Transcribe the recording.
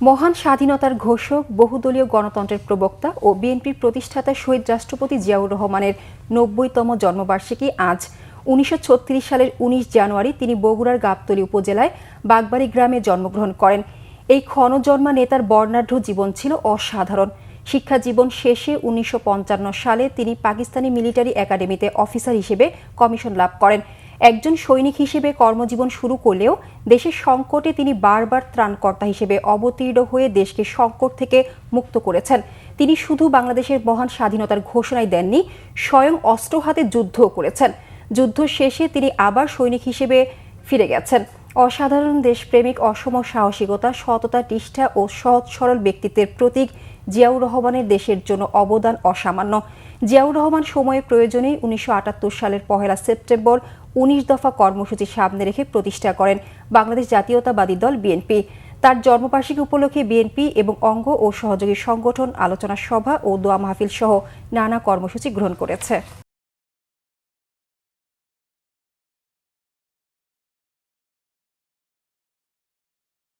মহান স্বাধীনতার ঘোষক, বহুদলীয় গণতন্ত্রের প্রবক্তা ও বিএনপির প্রতিষ্ঠাতা শহীদ রাষ্ট্রপতি জিয়াউর রহমানের ৯০তম জন্মবার্ষিকী আজ। ১৯৩৬ সালের ১৯ জানুয়ারি তিনি বগুড়ার গাবতলী উপজেলায় বাগবাড়ি গ্রামে জন্মগ্রহণ করেন। এই ক্ষণজন্মা নেতার বর্ণাঢ্য জীবন ছিল অসাধারণ। শিক্ষা জীবন শেষে ১৯৫৫ সালে তিনি পাকিস্তানি মিলিটারি একাডেমিতে অফিসার হিসেবে কমিশন লাভ করেন। একজন সৈনিক হিসেবে কর্মজীবন শুরু করলেও দেশের সংকটে তিনি বারবার ত্রাণকর্তা হিসেবে অবতীর্ণ হয়ে দেশকে সংকট থেকে মুক্ত করেছেন। তিনি শুধু বাংলাদেশের মহান স্বাধীনতার ঘোষণাই দেননি, স্বয়ং অস্ত্র হাতে যুদ্ধও করেছেন। যুদ্ধ শেষে তিনি আবার সৈনিক হিসেবে ফিরে গেছেন। অসাধারণ দেশপ্রেমিক, অসম সাহসিকতা, সততা, নিষ্ঠা ও সহজ সরল ব্যক্তিত্বের প্রতীক জিয়াউর রহমানের দেশের জন্য অবদান অসামান্য। জিয়াউর রহমান সময়ের প্রয়োজনে ১৯৭৮ সালের ১ সেপ্টেম্বর ১৯ দফা কর্মসূচি সামনে রেখে প্রতিষ্ঠা করেন বাংলাদেশ জাতীয়তাবাদী দল বিএনপি। তার জন্মবার্ষিকী উপলক্ষে বিএনপি এবং অঙ্গ ও সহযোগী সংগঠন আলোচনা সভা ও দোয়া মাহফিল সহ নানা কর্মসূচি গ্রহণ করেছে।